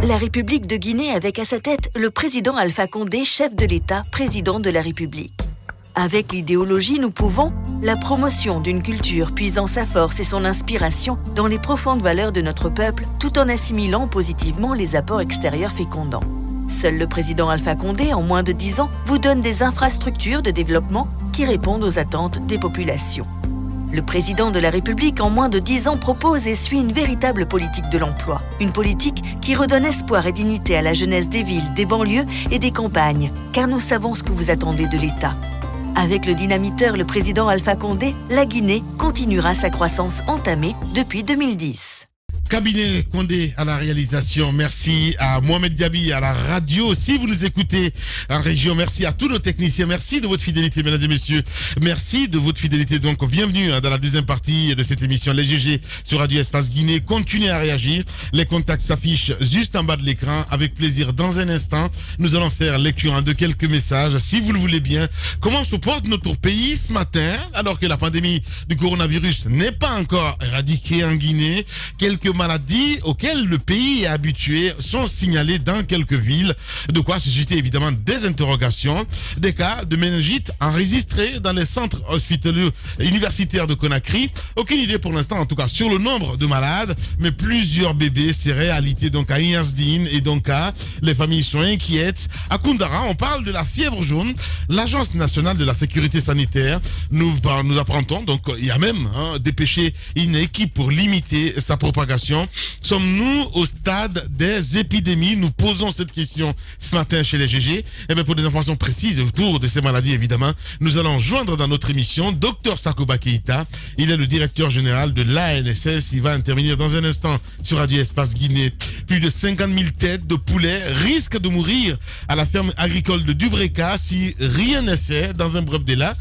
La République de Guinée avec à sa tête le président Alpha Condé, chef de l'État, président de la République. Avec l'idéologie, nous pouvons la promotion d'une culture puisant sa force et son inspiration dans les profondes valeurs de notre peuple, tout en assimilant positivement les apports extérieurs fécondants. Seul le président Alpha Condé, en moins de 10 ans, vous donne des infrastructures de développement qui répondent aux attentes des populations. Le président de la République, en moins de 10 ans, propose et suit une véritable politique de l'emploi. Une politique qui redonne espoir et dignité à la jeunesse des villes, des banlieues et des campagnes, car nous savons ce que vous attendez de l'État. Avec le dynamiteur, le président Alpha Condé, la Guinée continuera sa croissance entamée depuis 2010. Cabinet Condé à la réalisation, merci à Mohamed Diaby à la radio. Si vous nous écoutez en région, merci à tous nos techniciens, merci de votre fidélité, mesdames et messieurs. Merci de votre fidélité. Donc, bienvenue dans la deuxième partie de cette émission, les GG sur Radio Espace Guinée. Continuez à réagir. Les contacts s'affichent juste en bas de l'écran. Avec plaisir, dans un instant, nous allons faire lecture de quelques messages, si vous le voulez bien. Comment se porte notre pays ce matin, alors que la pandémie du coronavirus n'est pas encore éradiquée en Guinée? Quelques maladies auxquelles le pays est habitué sont signalées dans quelques villes, de quoi susciter évidemment des interrogations. Des cas de méningite enregistrés dans les centres hospitaliers universitaires de Conakry. Aucune idée pour l'instant, en tout cas, sur le nombre de malades, mais plusieurs bébés, c'est réalité. Donc à Inyasdine et donc les familles sont inquiètes. À Koundara, on parle de la fièvre jaune. L'Agence nationale de la sécurité sanitaire nous apprend-on, donc il y a même dépêché une équipe pour limiter sa propagation. Sommes-nous au stade des épidémies? Nous posons cette question ce matin chez les GG. Et bien pour des informations précises autour de ces maladies, évidemment, nous allons joindre dans notre émission Dr Sakoba Keita. Il est le directeur général de l'ANSS. Il va intervenir dans un instant sur Radio Espace Guinée. Plus de 50 000 têtes de poulets risquent de mourir à la ferme agricole de Dubreka si rien n'est fait dans un bref délai.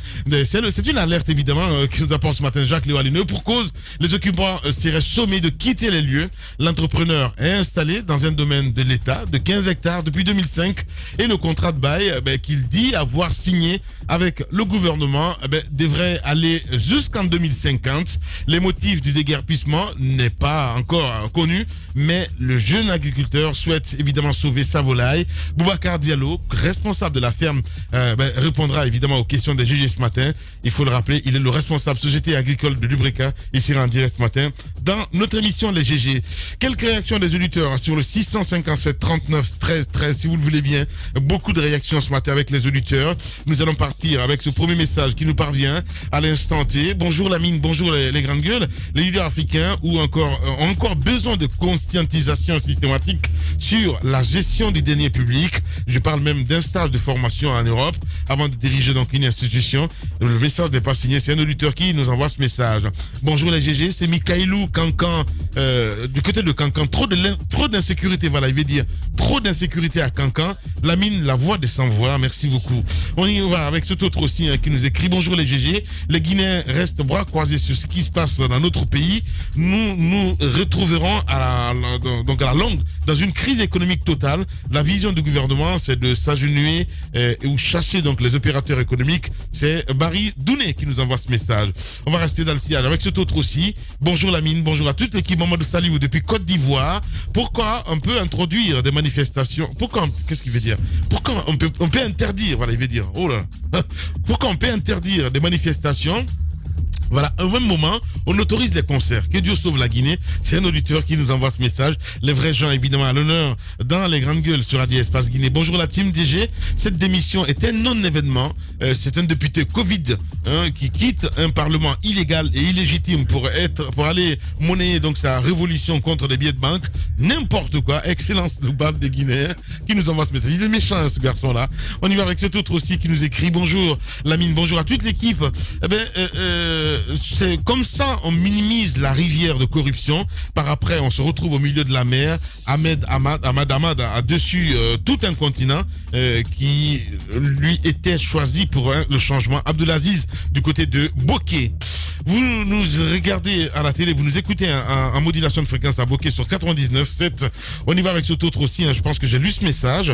C'est une alerte évidemment qui nous apporte ce matin Jacques Léolineux. Pour cause, les occupants seraient sommés de quitter les lieux. L'entrepreneur est installé dans un domaine de l'État de 15 hectares depuis 2005 et le contrat de bail qu'il dit avoir signé avec le gouvernement devrait aller jusqu'en 2050. Les motifs du déguerpissement n'est pas encore connu, mais le jeune agriculteur souhaite évidemment sauver sa volaille. Boubacar Diallo, responsable de la ferme, répondra évidemment aux questions des juges ce matin. Il faut le rappeler, il est le responsable société agricole de Dubreka. Il sera en direct ce matin dans notre émission Les GG. Quelques réactions des auditeurs sur le 657 39 13 13, si vous le voulez bien. Beaucoup de réactions ce matin avec les auditeurs. Nous allons partir avec ce premier message qui nous parvient à l'instant T. Bonjour la mine, bonjour les grandes gueules. Les leaders africains ont encore besoin de conscientisation systématique sur la gestion des deniers publics. Je parle même d'un stage de formation en Europe avant de diriger donc une institution. Le message n'est pas signé, c'est un auditeur qui nous envoie ce message. Bonjour les GG, c'est Mikailou Cancan, du côté de Cancan. Trop d'insécurité, voilà, il veut dire trop d'insécurité à Cancan. La mine, la voix des sans-voix, merci beaucoup. On y va avec cet autre aussi qui nous écrit. Bonjour les GG, les Guinéens restent bras croisés sur ce qui se passe dans notre pays. Nous retrouverons à la longue dans une crise économique totale. La vision du gouvernement, c'est de s'agenouiller ou chasser donc les opérateurs économiques. C'est Barry Douné qui nous envoie ce message. On va rester dans le sillage avec cet autre aussi. Bonjour la mine, bonjour à toute l'équipe Mamadou Salivou depuis Côte d'Ivoire. Pourquoi on peut introduire des manifestations? Qu'est-ce qu'il veut dire? Pourquoi on peut interdire? Voilà, il veut dire. Oh là. Pourquoi on peut interdire des manifestations? Voilà, au même moment, on autorise les concerts. Que Dieu sauve la Guinée. C'est un auditeur qui nous envoie ce message. Les vrais gens, évidemment, à l'honneur dans les grandes gueules sur Radio Espace Guinée. Bonjour la team DG. Cette démission est un non-événement. C'est un député Covid qui quitte un parlement illégal et illégitime pour aller monnayer donc sa révolution contre les billets de banque. N'importe quoi. Excellence globale des Guinéens qui nous envoie ce message. Il est méchant, ce garçon-là. On y va avec cet autre aussi qui nous écrit. Bonjour Lamine, bonjour à toute l'équipe. C'est comme ça on minimise la rivière de corruption. Par après, on se retrouve au milieu de la mer. Ahmad a dessus tout un continent qui lui était choisi pour le changement. Abdelaziz du côté de Bokeh. Vous nous regardez à la télé, vous nous écoutez en modulation de fréquence à Bokeh sur 99.7. On y va avec cet autre aussi. Je pense que j'ai lu ce message.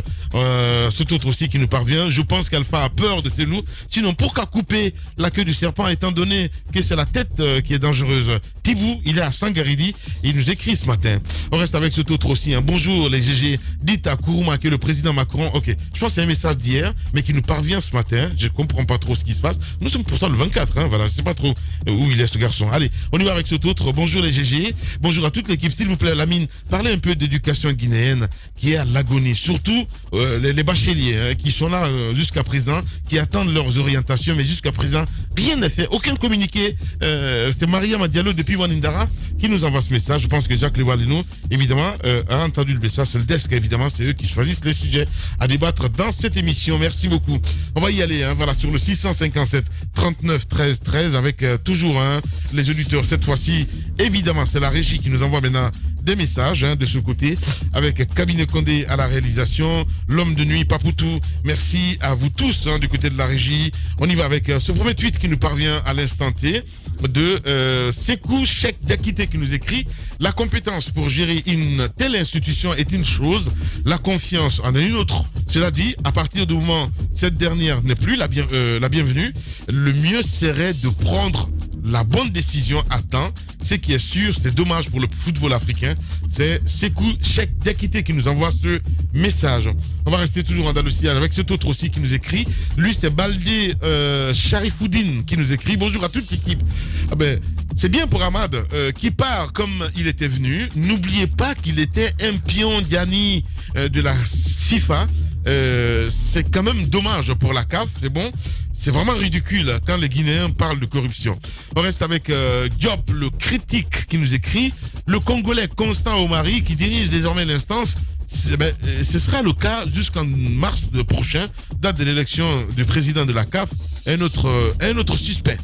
Cet autre aussi qui nous parvient. Je pense qu'Alpha a peur de ces loups. Sinon, pourquoi couper la queue du serpent étant donné que que c'est la tête qui est dangereuse. Tibou, il est à Sangaridi, il nous écrit ce matin. On reste avec ce autre aussi. Hein. Bonjour les GG, dites à Kourouma que le président Macron, ok, je pense que c'est un message d'hier, mais qui nous parvient ce matin. Je comprends pas trop ce qui se passe. Nous sommes pourtant le 24, hein, voilà, je sais pas trop où il est ce garçon. Allez, on y va avec ce autre. Bonjour les GG, bonjour à toute l'équipe. S'il vous plaît, Lamine, parlez un peu d'éducation guinéenne qui est à l'agonie. Surtout les bacheliers hein, qui sont là jusqu'à présent, qui attendent leurs orientations, mais jusqu'à présent, rien n'est fait. Aucun communiqué. C'est Maria Madialo depuis Wanindara qui nous envoie ce message. Je pense que Jacques Lewalino, évidemment, a entendu le message. C'est le desk, évidemment. C'est eux qui choisissent les sujets à débattre dans cette émission. Merci beaucoup. On va y aller, hein, voilà, sur le 657 39 13 13 avec toujours les auditeurs. Cette fois-ci, évidemment, c'est la régie qui nous envoie maintenant des messages de ce côté avec Cabinet Condé à la réalisation, l'homme de nuit Papoutou. Merci à vous tous du côté de la régie. On y va avec ce premier tweet qui nous parvient à l'instant T de Sekou Cheikh Diakité qui nous écrit: la compétence pour gérer une telle institution est une chose, la confiance en est une autre. Cela dit, à partir du moment où cette dernière n'est plus la bienvenue, le mieux serait de prendre la bonne décision à temps. Ce qui est sûr, c'est dommage pour le football africain. C'est Sekou Cheikh Diakité qui nous envoie ce message. On va rester toujours en Andalousie avec cet autre aussi qui nous écrit. Lui, c'est Baldé Sharifoudine qui nous écrit: bonjour à toute l'équipe. Ah ben, c'est bien pour Ahmad qui part comme il était venu. N'oubliez pas qu'il était un pion Diani de la FIFA. C'est quand même dommage pour la CAF, c'est bon. C'est vraiment ridicule quand les Guinéens parlent de corruption. On reste avec Diop, le critique, qui nous écrit: le Congolais Constant Omari, qui dirige désormais l'instance, ce sera le cas jusqu'en mars prochain, date de l'élection du président de la CAF. Un autre suspect.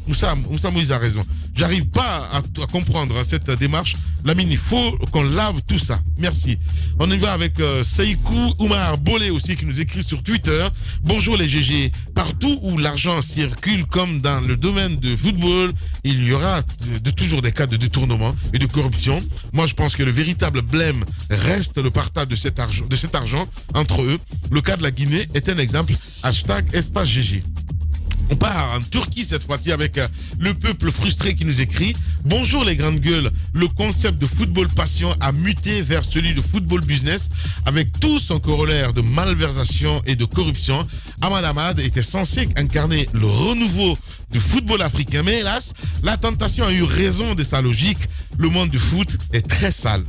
Moussa Moïse a raison. J'arrive pas à comprendre cette démarche. Lamine, il faut qu'on lave tout ça. Merci. On y va avec Seikou Oumar Bolé aussi qui nous écrit sur Twitter: bonjour les GG. Partout où l'argent circule comme dans le domaine de football, il y aura toujours des cas de détournement et de corruption. Moi, je pense que le véritable blême reste le partage de cet argent entre eux. Le cas de la Guinée est un exemple. #espace GG. On part en Turquie cette fois-ci avec le peuple frustré qui nous écrit: bonjour les grandes gueules, le concept de football passion a muté vers celui de football business avec tout son corollaire de malversation et de corruption. Ahmad était censé incarner le renouveau du football africain, mais hélas, la tentation a eu raison de sa logique. Le monde du foot est très sale.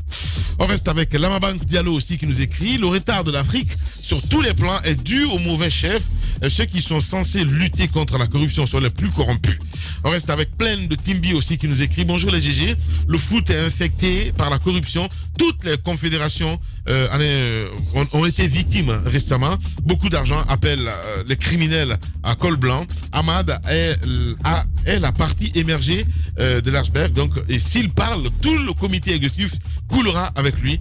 On reste avec Lamabank Diallo aussi qui nous écrit: le retard de l'Afrique sur tous les plans est dû aux mauvais chefs. Ceux qui sont censés lutter contre la corruption sont les plus corrompus. On reste avec Plein de Timbi aussi qui nous écrit: bonjour les GG, le foot est infecté par la corruption. Toutes les confédérations ont été victimes récemment. Beaucoup d'argent appelle les criminels à col blanc. Ahmad est la partie émergée de l'iceberg. Donc, et s'il parle, tout le comité exécutif coulera avec lui.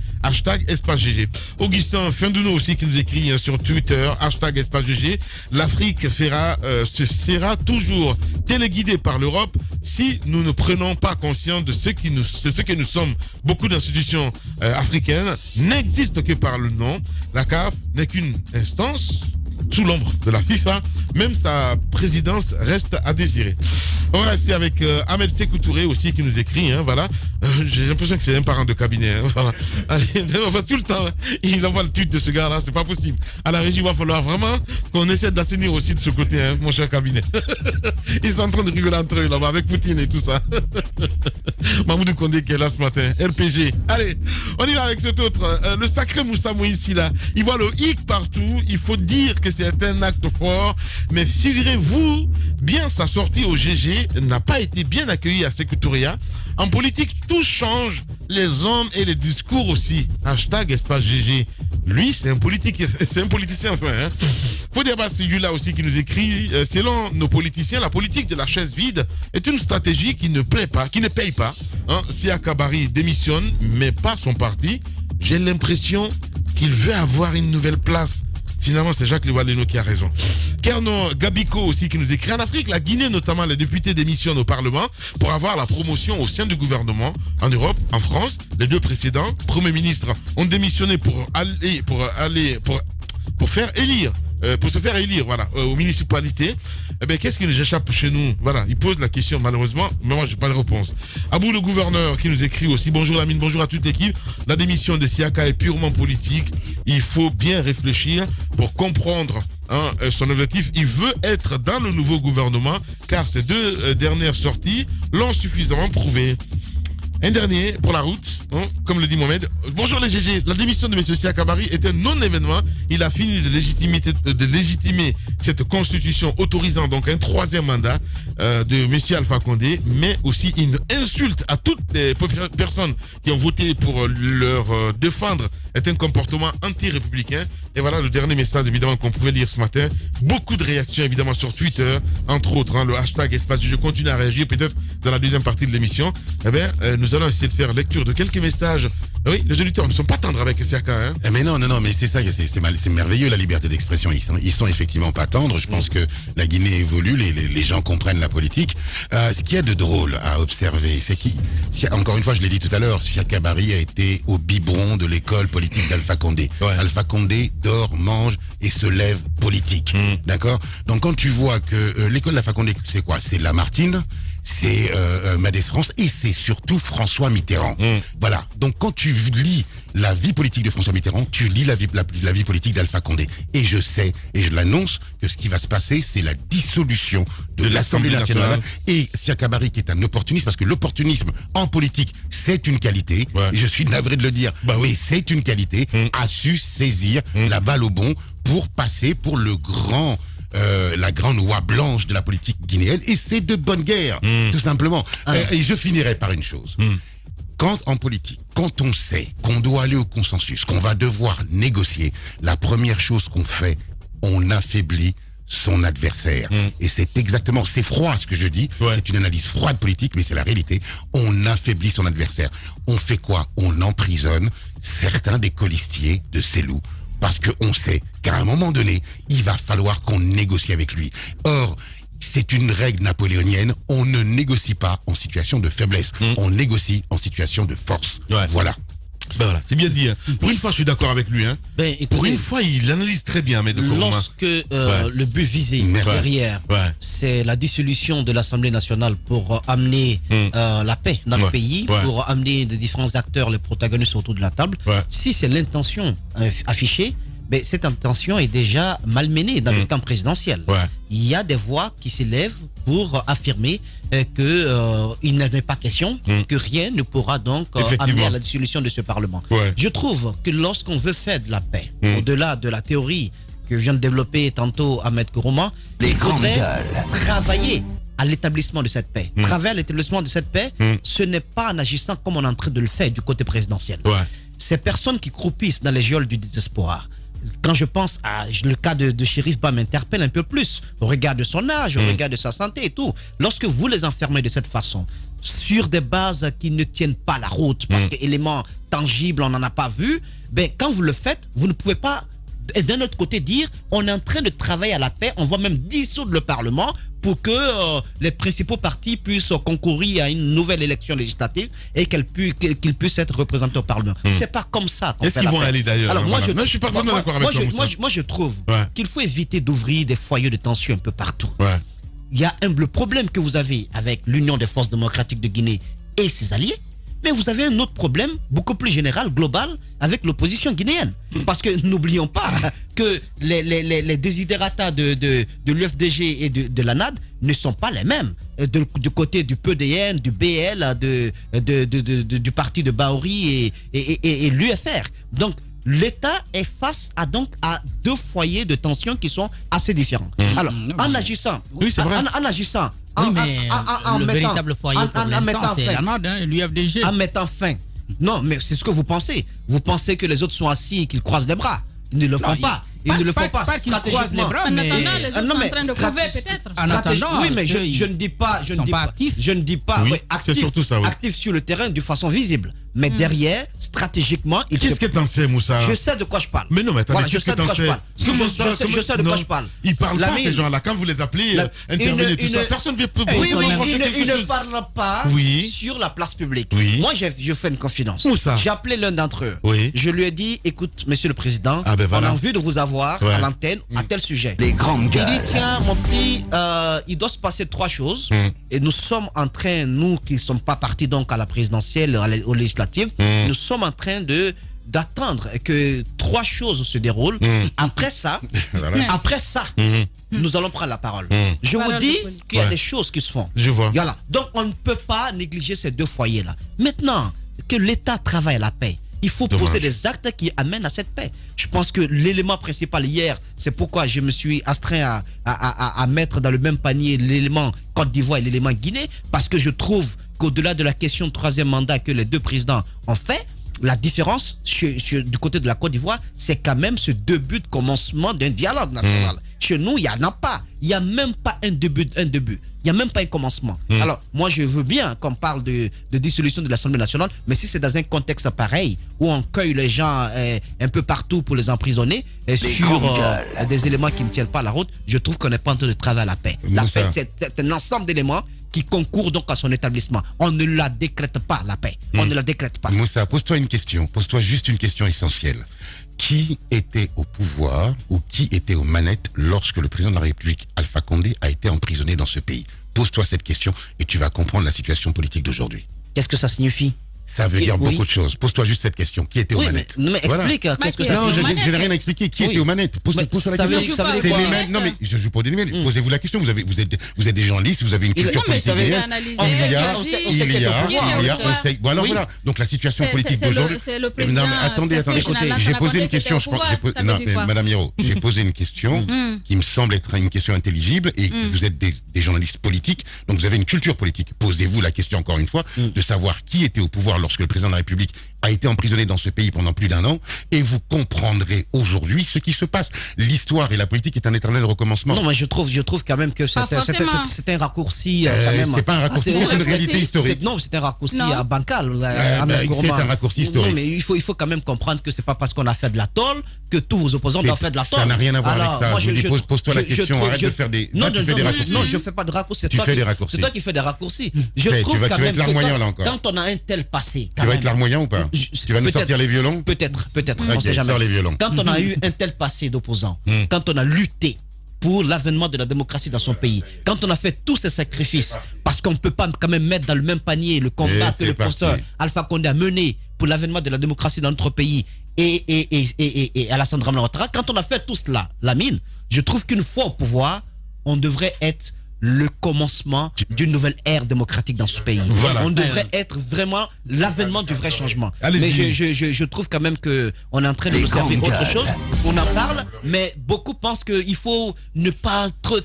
#espace GG. Augustin Fendouno aussi qui nous écrit sur Twitter: #espace GG. L'Afrique sera toujours téléguidée par l'Europe si nous ne prenons pas conscience de ce que nous sommes. Beaucoup d'institutions africaines n'existent que par le nom. La CAF n'est qu'une instance sous l'ombre de la FIFA. Même sa présidence reste à désirer. On va rester avec Ahmed Sékou Touré aussi qui nous écrit, voilà. J'ai l'impression que c'est un parent de cabinet, voilà. Allez, on va tout le temps, il envoie le tweet de ce gars-là, c'est pas possible. À la régie, il va falloir vraiment qu'on essaie d'assainir aussi de ce côté, mon cher cabinet. Ils sont en train de rigoler entre eux là-bas avec Poutine et tout ça. Mahmoud Kondé qui est là ce matin, RPG. Allez, on y va avec cet autre, le sacré Moussa Moïse là. Il voit le hic partout, il faut dire que c'est un acte fort, mais figurez-vous bien sa sortie au GG n'a pas été bien accueillie à Sékou Touré. En politique, tout change, les hommes et les discours aussi. #espace GG. Lui, c'est un politicien enfin. Faut dire pas celui-là aussi qui nous écrit: selon nos politiciens, la politique de la chaise vide est une stratégie qui ne paye pas. Si Akabari démissionne, mais pas son parti, j'ai l'impression qu'il veut avoir une nouvelle place. Finalement, c'est Jacques Lewalino qui a raison. Kerno Gabiko aussi qui nous écrit: en Afrique, la Guinée notamment, les députés démissionnent au Parlement pour avoir la promotion au sein du gouvernement. En Europe, en France, les deux précédents premiers ministres ont démissionné pour faire élire pour se faire élire, voilà, aux municipalités. Eh bien, qu'est-ce qui nous échappe chez nous? Voilà, il pose la question malheureusement, mais moi j'ai pas de réponse. Abou le gouverneur qui nous écrit aussi, bonjour Lamine, bonjour à toute l'équipe. La démission de Siaka est purement politique. Il faut bien réfléchir pour comprendre son objectif. Il veut être dans le nouveau gouvernement car ces deux dernières sorties l'ont suffisamment prouvé. Un dernier pour la route, comme le dit Mohamed. Bonjour les GG, la démission de M. Siaka Barry est un non-événement. Il a fini de légitimer cette constitution autorisant donc un troisième mandat de M. Alpha Condé, mais aussi une insulte à toutes les personnes qui ont voté pour leur défendre est un comportement anti-républicain. Et voilà le dernier message évidemment qu'on pouvait lire ce matin. Beaucoup de réactions évidemment sur Twitter, entre autres, le hashtag espace du jeu continue à réagir peut-être dans la deuxième partie de l'émission. Eh bien, nous allons essayer de faire lecture de quelques messages. Oui, les auditeurs ne sont pas tendres avec Siaka. Mais non, mais c'est ça, c'est merveilleux la liberté d'expression. Ils sont effectivement pas tendres. Je pense que la Guinée évolue, les gens comprennent la politique. Ce qu'il y a de drôle à observer, c'est encore une fois, je l'ai dit tout à l'heure, Siaka Barry a été au biberon de l'école politique d'Alpha Condé. Ouais. Alpha Condé dort, mange et se lève politique. D'accord? Donc quand tu vois que l'école d'Alpha Condé, c'est quoi? C'est Lamartine, c'est Madès France et c'est surtout François Mitterrand. Voilà. Donc quand tu lis la vie politique de François Mitterrand, tu lis la vie politique d'Alpha Condé. Et je sais, et je l'annonce, que ce qui va se passer, c'est la dissolution de l'Assemblée nationale. Et Siaka Barry, qui est un opportuniste, parce que l'opportunisme en politique, c'est une qualité. Ouais. Et je suis navré de le dire, mais c'est une qualité. A su saisir la balle au bon pour passer pour la grande oie blanche de la politique guinéenne, et c'est de bonne guerre, tout simplement. Et je finirai par une chose. Quand en politique, quand on sait qu'on doit aller au consensus, qu'on va devoir négocier, la première chose qu'on fait, on affaiblit son adversaire. Et c'est exactement, c'est froid ce que je dis, c'est une analyse froide politique, mais c'est la réalité. On affaiblit son adversaire. On fait quoi? On emprisonne certains des colistiers de Cellou. Parce qu'on sait qu'à un moment donné, il va falloir qu'on négocie avec lui. Or, c'est une règle napoléonienne, on ne négocie pas en situation de faiblesse, on négocie en situation de force. Voilà. Ben voilà, c'est bien dit. Pour une fois, je suis d'accord avec lui. Écoutez, pour une fois, il analyse très bien. Mais lorsque le but visé derrière, c'est la dissolution de l'Assemblée nationale pour amener la paix dans le pays, pour amener des différents acteurs, les protagonistes autour de la table, si c'est l'intention affichée, mais cette intention est déjà malmenée dans le camp présidentiel. Il y a des voix qui s'élèvent pour affirmer qu'il n'est pas question, que rien ne pourra donc amener à la dissolution de ce Parlement. Je trouve que lorsqu'on veut faire de la paix, au-delà de la théorie que vient de développer tantôt Ahmed Kourouma, il faudrait travailler à l'établissement de cette paix. Travailler à l'établissement de cette paix, ce n'est pas en agissant comme on est en train de le faire du côté présidentiel. Ces personnes qui croupissent dans les geôles du désespoir, quand je pense à le cas de Chérif Ba m'interpelle un peu plus au regard de son âge, au regard de sa santé et tout. Lorsque vous les enfermez de cette façon, sur des bases qui ne tiennent pas la route, parce qu'éléments tangibles, on n'en a pas vu, ben, quand vous le faites, vous ne pouvez pas, d'un autre côté, dire on est en train de travailler à la paix, on va même dissoudre le Parlement pour que les principaux partis puissent concourir à une nouvelle élection législative et qu'ils puissent être représentés au Parlement. C'est pas comme ça qu'on fait la paix. Est-ce qu'ils vont aller d'ailleurs? Alors moi, je suis pas vraiment d'accord avec toi. Moi, je trouve qu'il faut éviter d'ouvrir des foyers de tension un peu partout. Il y a le problème que vous avez avec l'Union des forces démocratiques de Guinée et ses alliés, mais vous avez un autre problème beaucoup plus général, global, avec l'opposition guinéenne. Parce que n'oublions pas que les desiderata de l'UFDG et de l'ANAD ne sont pas les mêmes. Du côté du PDN, du BL, du parti de Baori et l'UFR. Donc, l'État est face à deux foyers de tension qui sont assez différents. Alors, en agissant, le véritable foyer pour l'instant, c'est l'ANAD, l'UFDG. En mettant fin. Non, mais c'est ce que vous pensez. Vous pensez que les autres sont assis et qu'ils croisent les bras. Ils ne le font pas. Ils ne le font pas stratégiquement. En attendant, les autres sont en train de prouver peut-être. En attendant, oui, mais je ne dis pas. Je ne dis pas. Actifs sur le terrain de façon visible. Mais derrière, stratégiquement, qu'est-ce que t'en sais, Moussa? Je sais de quoi je parle. Mais non, mais attends, je sais de quoi je parle. Je sais de quoi je parle. Ils parlent pas, ces gens-là. Quand vous les appelez, intervenez, tout ça, personne ne peut. Oui, ils ne parlent pas sur la place publique. Moi, je fais une confidence. J'ai appelé l'un d'entre eux. Je lui ai dit, écoute, monsieur le président, on a envie de vous avoir recevoir à l'antenne à tel sujet. Les grandes gueules. Il dit, tiens, mon petit, il doit se passer 3 choses. Et nous sommes en train, nous qui ne sommes pas partis donc à la présidentielle, aux législatives, nous sommes en train d'attendre que 3 choses se déroulent. Après ça, nous allons prendre la parole. Je vous dis qu'il y a des choses qui se font. Je vois. Voilà. Donc on ne peut pas négliger ces 2 foyers-là. Maintenant que l'État travaille à la paix, il faut poser des actes qui amènent à cette paix. Je pense que l'élément principal hier, c'est pourquoi je me suis astreint à mettre dans le même panier l'élément Côte d'Ivoire et l'élément Guinée, parce que je trouve qu'au-delà de la question de 3e mandat que les 2 présidents ont fait, la différence du côté de la Côte d'Ivoire, c'est quand même ce début de commencement d'un dialogue national. Chez nous, il n'y en a pas. Il n'y a même pas un début. Il n'y a même pas un commencement. Alors, moi, je veux bien qu'on parle de dissolution de l'Assemblée nationale, mais si c'est dans un contexte pareil, où on cueille les gens un peu partout pour les emprisonner, sur des éléments qui ne tiennent pas la route, je trouve qu'on n'est pas en train de travailler à la paix. La paix, c'est un ensemble d'éléments qui concourt donc à son établissement. On ne la décrète pas, la paix. On ne la décrète pas. Moussa, pose-toi une question. Pose-toi juste une question essentielle. Qui était au pouvoir ou qui était aux manettes lorsque le président de la République, Alpha Condé, a été emprisonné dans ce pays? Pose-toi cette question et tu vas comprendre la situation politique d'aujourd'hui. Qu'est-ce que ça signifie? Ça veut dire beaucoup de choses. Pose-toi juste cette question. Qui était aux manettes? Mais explique, qu'est-ce que ça signifie? Non, je n'ai rien à expliquer. Qui était aux manettes? Pose-toi la question. C'est les mêmes. Non, mais je joue pour des mêmes. Posez-vous la question. Vous êtes des journalistes, vous avez une culture politique. Voilà. Donc la situation politique d'aujourd'hui. Non, mais attendez. Écoutez, j'ai posé une question. Madame Hiro, j'ai posé une question qui me semble être une question intelligible et vous êtes des journalistes politiques, donc vous avez une culture politique. Posez-vous la question encore une fois de savoir qui était au pouvoir lorsque le président de la République a été emprisonné dans ce pays pendant plus d'1 an, et vous comprendrez aujourd'hui ce qui se passe. L'histoire et la politique est un éternel recommencement. Non, mais je trouve quand même que c'est un raccourci. C'est pas un raccourci, c'est une réalité historique. Non, c'est un raccourci bancal. C'est un raccourci historique. Non, mais il faut quand même comprendre que c'est pas parce qu'on a fait de la tôle que tous vos opposants doivent faire de la tôle. Ça n'a rien à voir avec ça. Pose-toi la question, arrête de faire des raccourcis. Non, je fais pas de raccourcis. Tu fais des raccourcis. C'est toi qui fais des raccourcis. Tu vas être larmoyant là encore. Quand on a un tel passé. Tu vas être larmoyant ou pas? Tu vas nous sortir les violons? Peut-être. On sait jamais. Les violons. Quand on a eu un tel passé d'opposants, quand on a lutté pour l'avènement de la démocratie dans son pays, quand on a fait tous ces sacrifices, parce qu'on ne peut pas quand même mettre dans le même panier le combat que le professeur Alpha Condé a mené pour l'avènement de la démocratie dans notre pays et Alassane Dramane Ouattara, quand on a fait tout cela, Lamine, je trouve qu'une fois au pouvoir, on devrait être le commencement d'une nouvelle ère démocratique dans ce pays. Voilà. On devrait être vraiment l'avènement du vrai changement. Mais je trouve quand même qu'on est en train de nous servir autre chose. On en parle, mais beaucoup pensent qu'il faut ne pas trop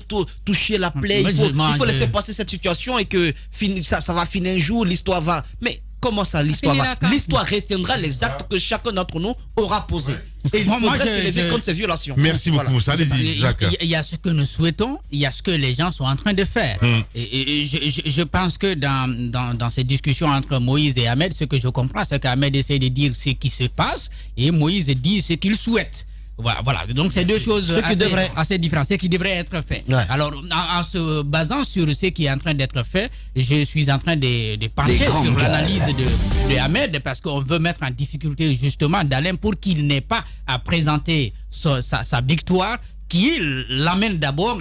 toucher la plaie. Il faut laisser passer cette situation et que ça va finir un jour, l'histoire va... Mais comment ça, l'histoire va? L'histoire retiendra les actes que chacun d'entre nous aura posés. Et il faudrait se lever contre ces violations. Merci beaucoup. Voilà. Allez-y, Jacques. Il y a ce que nous souhaitons, il y a ce que les gens sont en train de faire. Et je pense que dans ces discussions entre Moïse et Ahmed, ce que je comprends, c'est qu'Ahmed essaie de dire ce qui se passe et Moïse dit ce qu'il souhaite. Voilà, donc c'est 2 choses assez différentes, ce qui devrait être fait. Ouais. Alors, en se basant sur ce qui est en train d'être fait, je suis en train de pencher sur l'analyse de Ahmed, parce qu'on veut mettre en difficulté justement d'Alain pour qu'il n'ait pas à présenter sa victoire, qui l'amène d'abord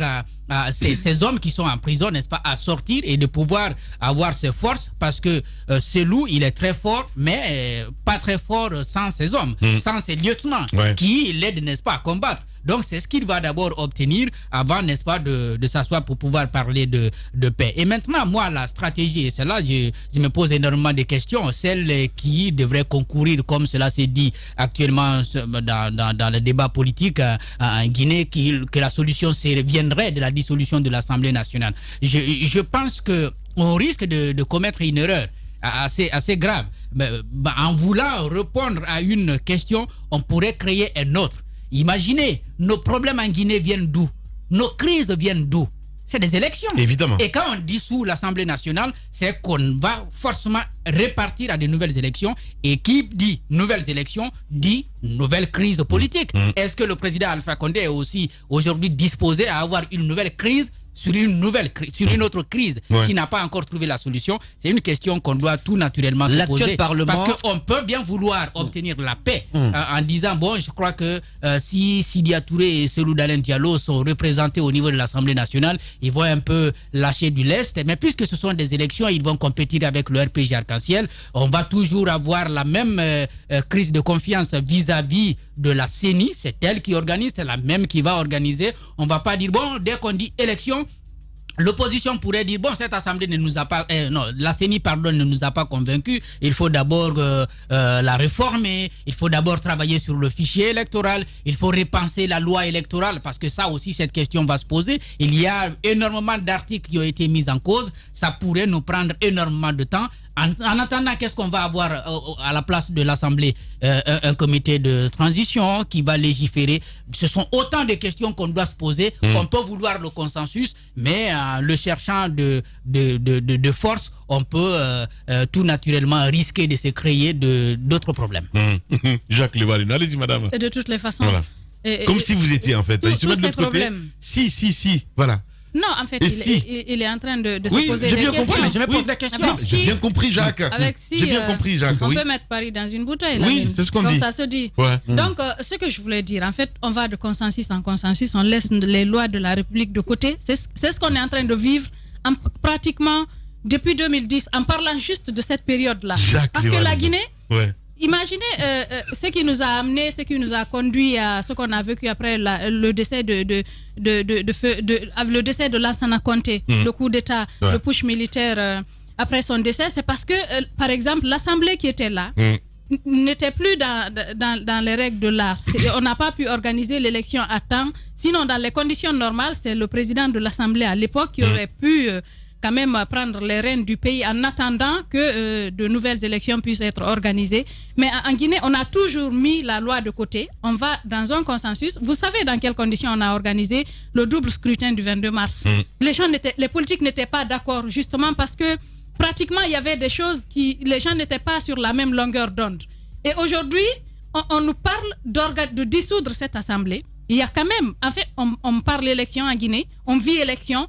à ces hommes qui sont en prison, n'est-ce pas, à sortir et de pouvoir avoir ses forces, parce que Selou, il est très fort, mais pas très fort sans ses hommes, sans ses lieutenants, qui l'aident, n'est-ce pas, à combattre. Donc c'est ce qu'il va d'abord obtenir avant, n'est-ce pas, de s'asseoir pour pouvoir parler de paix. Et maintenant, moi, la stratégie, et c'est là je me pose énormément de questions, celle qui devrait concourir, comme cela s'est dit actuellement dans le débat politique en Guinée, que la solution viendrait de la dissolution de l'Assemblée nationale. Je pense qu'on risque de commettre une erreur assez grave. En voulant répondre à une question, on pourrait créer un autre. Imaginez, nos problèmes en Guinée viennent d'où? Nos crises viennent d'où? C'est des élections. Évidemment. Et quand on dissout l'Assemblée nationale, c'est qu'on va forcément repartir à de nouvelles élections. Et qui dit nouvelles élections dit nouvelle crise politique. Est-ce que le président Alpha Condé est aussi aujourd'hui disposé à avoir une nouvelle crise sur une nouvelle crise, sur une autre crise qui n'a pas encore trouvé la solution, c'est une question qu'on doit tout naturellement se poser. Parce qu'on peut bien vouloir obtenir la paix en disant, bon, je crois que si Sidya Touré et Cellou Dalein Diallo sont représentés au niveau de l'Assemblée nationale, ils vont un peu lâcher du lest. Mais puisque ce sont des élections, ils vont compétir avec le RPG Arc-en-Ciel, on va toujours avoir la même crise de confiance vis-à-vis de la CENI. C'est elle qui organise, c'est la même qui va organiser. On ne va pas dire, bon, dès qu'on dit élection, l'opposition pourrait dire, bon, cette assemblée ne nous a pas, la CENI, pardon, ne nous a pas convaincus. Il faut d'abord la réformer. Il faut d'abord travailler sur le fichier électoral. Il faut repenser la loi électorale parce que ça aussi, cette question va se poser. Il y a énormément d'articles qui ont été mis en cause. Ça pourrait nous prendre énormément de temps. En attendant, qu'est-ce qu'on va avoir à la place de l'Assemblée? Un comité de transition qui va légiférer. Ce sont autant de questions qu'on doit se poser. On peut vouloir le consensus, mais le cherchant de force, on peut tout naturellement risquer de se créer d'autres problèmes. Jacques Levalune, allez-y madame. Et de toutes les façons. Voilà. Comme si vous étiez en fait. Ils se mettent de l'autre côté. Si, voilà. Non, en fait, il est en train de se poser des questions. Mais je me pose des questions. J'ai bien compris, Jacques. J'ai bien compris, Jacques. On peut mettre Paris dans une bouteille. Oui, c'est ce qu'on dit. Comme ça se dit. Ouais. Donc, ce que je voulais dire, en fait, on va de consensus en consensus, on laisse les lois de la République de côté. C'est ce qu'on est en train de vivre pratiquement depuis 2010, en parlant juste de cette période-là. Parce que la Guinée... Ouais. Imaginez ce qui nous a amené, ce qui nous a conduit à ce qu'on a vécu après le décès le décès de Lansana Conté, le coup d'État, le push militaire après son décès. C'est parce que, par exemple, l'Assemblée qui était là n'était plus dans les règles de l'art. On n'a pas pu organiser l'élection à temps. Sinon, dans les conditions normales, c'est le président de l'Assemblée à l'époque qui aurait pu... quand même prendre les rênes du pays en attendant que de nouvelles élections puissent être organisées. Mais en Guinée, on a toujours mis la loi de côté. On va dans un consensus. Vous savez dans quelles conditions on a organisé le double scrutin du 22 mars. Les politiques n'étaient pas d'accord justement parce que pratiquement il y avait des choses les gens n'étaient pas sur la même longueur d'onde. Et aujourd'hui, on nous parle de dissoudre cette assemblée. Il y a quand même, en fait, on parle élection en Guinée, on vit élection,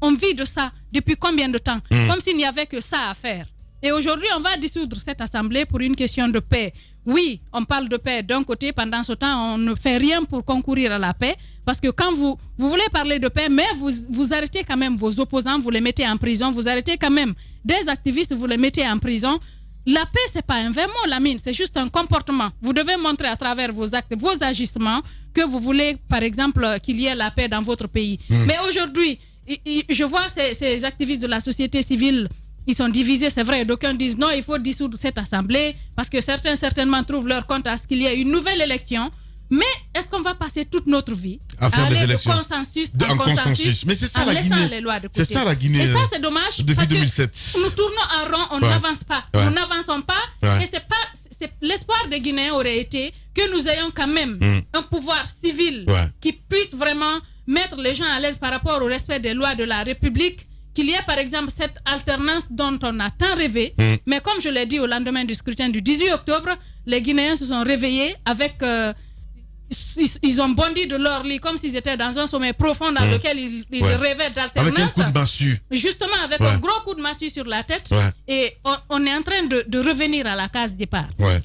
on vit de ça depuis combien de temps? Comme s'il n'y avait que ça à faire. Et aujourd'hui, on va dissoudre cette assemblée pour une question de paix. Oui, on parle de paix d'un côté, pendant ce temps, on ne fait rien pour concourir à la paix. Parce que quand vous voulez parler de paix, mais vous arrêtez quand même vos opposants, vous les mettez en prison, vous arrêtez quand même des activistes, vous les mettez en prison. La paix, ce n'est pas un vrai mot, Lamine, c'est juste un comportement. Vous devez montrer à travers vos actes, vos agissements, que vous voulez, par exemple, qu'il y ait la paix dans votre pays. Mais aujourd'hui, je vois ces activistes de la société civile, ils sont divisés, c'est vrai. D'aucuns disent non, il faut dissoudre cette assemblée, parce que certains certainement trouvent leur compte à ce qu'il y ait une nouvelle élection. Mais est-ce qu'on va passer toute notre vie à aller de consensus en consensus, mais c'est ça, en laissant les lois de côté? C'est ça la Guinée. Et ça, c'est dommage depuis parce 2007. Que nous tournons en rond, on n'avance pas. Nous n'avançons pas. Et l'espoir des Guinéens aurait été que nous ayons quand même un pouvoir civil qui puisse vraiment mettre les gens à l'aise par rapport au respect des lois de la République. Qu'il y ait par exemple cette alternance dont on a tant rêvé. Mais comme je l'ai dit au lendemain du scrutin du 18 octobre, les Guinéens se sont réveillés avec... ils ont bondi de leur lit comme s'ils étaient dans un sommeil profond dans lequel ils rêvaient d'alternance. Avec un coup de massue. Justement, avec un gros coup de massue sur la tête. Et on est en train de revenir à la case départ. Parce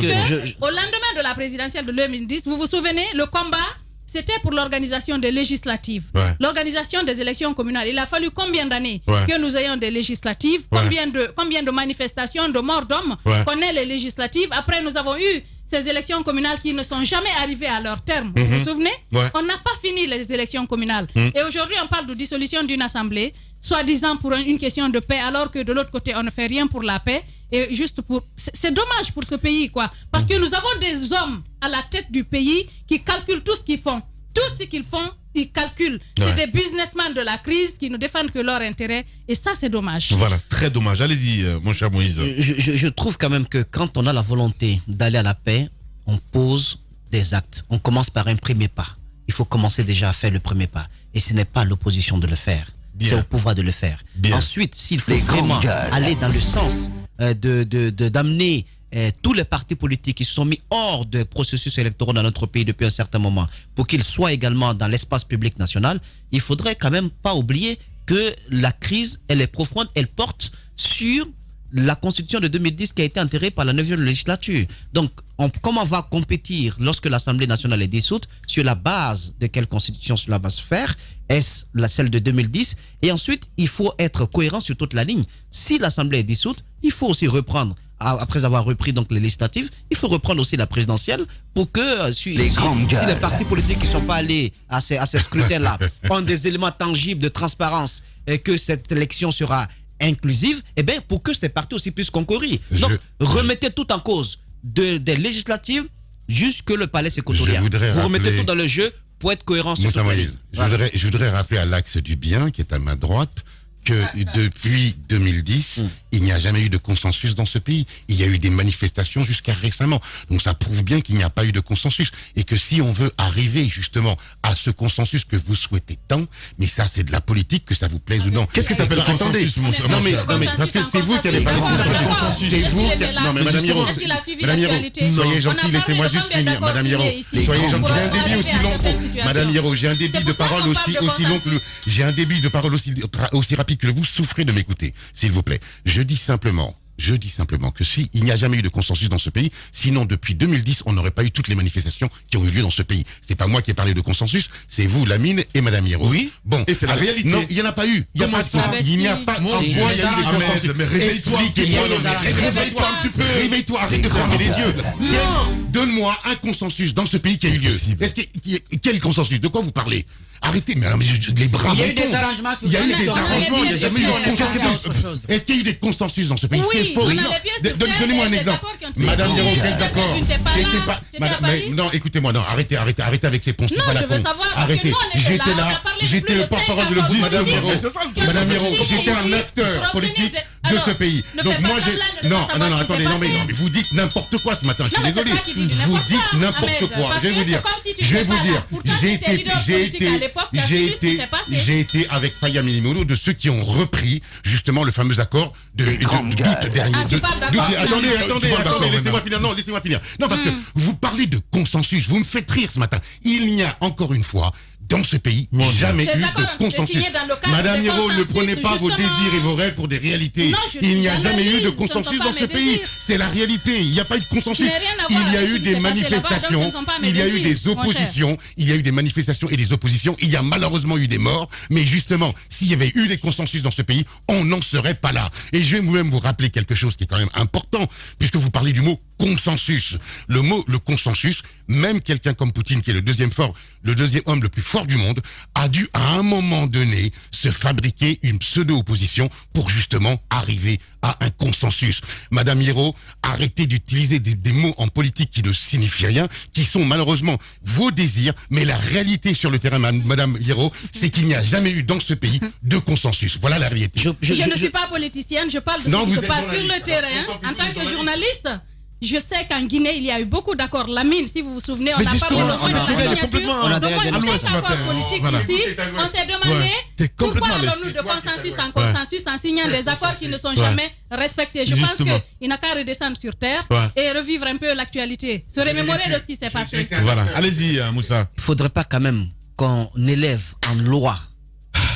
que au lendemain de la présidentielle de 2010, vous vous souvenez, le combat, c'était pour l'organisation des législatives. L'organisation des élections communales. Il a fallu combien d'années que nous ayons des législatives? Combien de manifestations, de morts d'hommes qu'on ait les législatives? Après, nous avons eu ces élections communales qui ne sont jamais arrivées à leur terme. Vous vous souvenez? On n'a pas fini les élections communales. Et aujourd'hui, on parle de dissolution d'une assemblée, soi-disant pour une question de paix, alors que de l'autre côté, on ne fait rien pour la paix. Et juste pour... C'est dommage pour ce pays, quoi. Parce que nous avons des hommes à la tête du pays qui calculent tout ce qu'ils font. Tout ce qu'ils font, ils calculent. C'est des businessmen de la crise qui ne défendent que leur intérêt. Et ça, c'est dommage. Voilà, très dommage. Allez-y, mon cher Moïse. Je trouve quand même que quand on a la volonté d'aller à la paix, on pose des actes. On commence par un premier pas. Il faut commencer déjà à faire le premier pas. Et ce n'est pas l'opposition de le faire. C'est au pouvoir de le faire. Ensuite, s'il faut vraiment aller dans le sens d'amener tous les partis politiques qui se sont mis hors de processus électoraux dans notre pays depuis un certain moment, pour qu'ils soient également dans l'espace public national, il faudrait quand même pas oublier que la crise, elle est profonde, elle porte sur la constitution de 2010 qui a été enterrée par la 9e législature. Donc, comment on va compétir lorsque l'Assemblée nationale est dissoute? Sur la base de quelle constitution cela va se faire? Est-ce celle de 2010? Et ensuite, il faut être cohérent sur toute la ligne. Si l'Assemblée est dissoute, il faut aussi reprendre, après avoir repris donc les législatives, il faut reprendre aussi la présidentielle pour que si les partis politiques qui ne sont pas allés à ces scrutins-là ont des éléments tangibles de transparence et que cette élection sera inclusive, eh bien, pour que ces partis aussi puissent concourir. Donc, remettez tout en cause des législatives jusque le palais séquotorien. Vous remettez tout dans le jeu pour être cohérent sur je voudrais rappeler à l'axe du bien, qui est à ma droite, que depuis 2010, il n'y a jamais eu de consensus dans ce pays. Il y a eu des manifestations jusqu'à récemment. Donc ça prouve bien qu'il n'y a pas eu de consensus. Et que si on veut arriver justement à ce consensus que vous souhaitez tant, mais ça c'est de la politique, que ça vous plaise ou non. Qu'est-ce que ça s'appelle consensus? Non mais parce que c'est vous qui avez pas le consensus. C'est vous qui... Non mais Madame Hiro, soyez gentille, laissez-moi juste finir. Madame Hiro, soyez gentille. J'ai un débit aussi long. Madame Hiro, j'ai un débit de parole aussi long que j'ai un débit de parole aussi rapide que vous souffrez de m'écouter, s'il vous plaît. Je dis simplement que si il n'y a jamais eu de consensus dans ce pays, sinon depuis 2010, on n'aurait pas eu toutes les manifestations qui ont eu lieu dans ce pays. C'est pas moi qui ai parlé de consensus, c'est vous, Lamine et Madame Hiro. Oui. Bon. Et c'est la réalité. Non, il n'y en a pas eu. Il n'y a pas ça. Il n'y a pas. En quoi il y a eu des consensus? Mais réveille-toi. Réveille-toi un petit peu. Réveille-toi. Arrête de fermer les yeux. Donne-moi un consensus dans ce pays qui a eu lieu. Quel consensus? De quoi vous parlez? Arrêtez, mais les bras. Il y a eu des arrangements. Il y a eu des arrangements. Il n'y a jamais eu de consensus. Est-ce qu'il y a eu des consensus dans ce pays? C'est faux. Donnez-moi un exemple. Madame Hiro, quels accords? Non, écoutez-moi, non, arrêtez avec ces poncifs à la con. Arrêtez. J'étais là, j'étais le porte-parole de l'opposition. Madame Hiro, j'étais un acteur politique de ce pays. Donc moi, non, attendez, non, mais vous dites n'importe quoi ce matin. Je suis désolé. Vous dites n'importe quoi. Je vais vous dire. J'ai été avec Faya Minimono de ceux qui ont repris justement le fameux accord d'août dernier. Attendez, laissez-moi finir. Non, parce que vous parlez de consensus, vous me faites rire ce matin. Il n'y a encore une fois dans ce pays jamais eu de consensus. Madame Hiro, ne prenez pas vos désirs et vos rêves pour des réalités. Il n'y a jamais eu de consensus dans ce pays. C'est la réalité. Il n'y a pas eu de consensus. Il y a eu des manifestations, il y a eu des oppositions, il y a eu des manifestations et des oppositions. Il y a malheureusement eu des morts. Mais justement, s'il y avait eu des consensus dans ce pays, on n'en serait pas là. Et je vais même vous rappeler quelque chose qui est quand même important, puisque vous parlez du mot consensus. Le consensus, même quelqu'un comme Poutine, qui est le deuxième homme le plus fort du monde, a dû à un moment donné se fabriquer une pseudo-opposition pour justement arriver à un consensus. Madame Hiro, arrêtez d'utiliser des mots en politique qui ne signifient rien, qui sont malheureusement vos désirs, mais la réalité sur le terrain, Madame Hiro, c'est qu'il n'y a jamais eu dans ce pays de consensus. Voilà la réalité. Je ne suis pas politicienne, je parle de ce qui se passe sur le terrain en tant que journaliste. Je sais qu'en Guinée, il y a eu beaucoup d'accords. Lamine, si vous vous souvenez, on a parlé de moins de 5 accords politiques ici. On s'est demandé pourquoi allons-nous de consensus en consensus en signant des accords qui ne sont jamais respectés. Je pense qu'il n'a qu'à redescendre sur terre et revivre un peu l'actualité, se remémorer de ce qui s'est passé. Voilà, allez-y Moussa. Il ne faudrait pas quand même qu'on élève en loi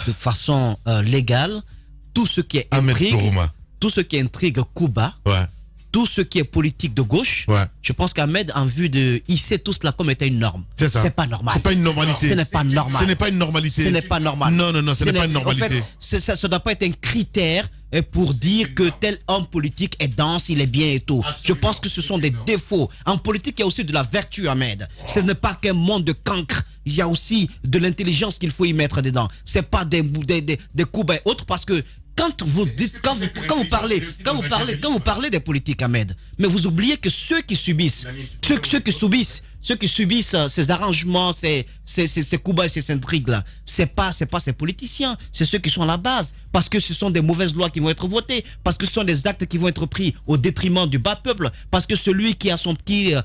de façon légale tout ce qui est intrigue Cuba. Tout ce qui est politique de gauche, je pense qu'Ahmed, en vue de hisser tout cela comme étant une norme. C'est pas normal. C'est pas une normalité. Ce n'est pas normal. Ce n'est pas une normalité. Ce n'est pas normal. Non, ce n'est pas une normalité. En fait, ça ne doit pas être un critère pour dire que tel homme politique est dense, il est bien et tout. Je pense que ce sont des défauts. En politique, il y a aussi de la vertu, Ahmed. Ce n'est pas qu'un monde de cancre. Il y a aussi de l'intelligence qu'il faut y mettre dedans. C'est pas des coups et autres, parce que quand vous parlez des politiques, Ahmed, mais vous oubliez que ceux qui subissent ces arrangements, ces coups et ces intrigues-là, c'est pas ces politiciens, c'est ceux qui sont à la base, parce que ce sont des mauvaises lois qui vont être votées, parce que ce sont des actes qui vont être pris au détriment du bas peuple, parce que celui qui a son petit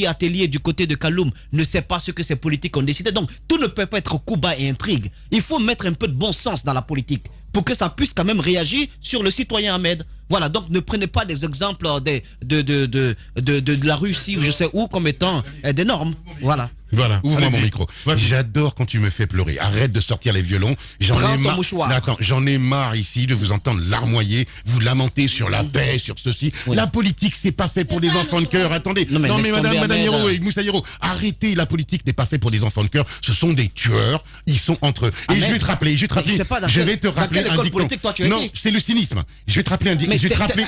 atelier du côté de Kaloum ne sait pas ce que ces politiques ont décidé. Donc tout ne peut pas être coups et intrigues. Il faut mettre un peu de bon sens dans la politique pour que ça puisse quand même réagir sur le citoyen, Ahmed. Voilà, donc ne prenez pas des exemples de la Russie ou je sais où comme étant des normes. Voilà. Voilà, ouvre-moi mon micro. J'adore quand tu me fais pleurer. Arrête de sortir les violons. J'en ai marre ici de vous entendre larmoyer, vous lamenter sur la paix, sur ceci. Oui. La politique, c'est pas fait pour des enfants de cœur. Attendez. Non mais Madame Hiro et Moussa Hiro, arrêtez. La politique n'est pas fait pour des enfants de cœur. Ce sont des tueurs. Ils sont entre eux. Et je vais te rappeler. Je vais te rappeler un dicton. Non, c'est le cynisme. Je vais te rappeler un dicton.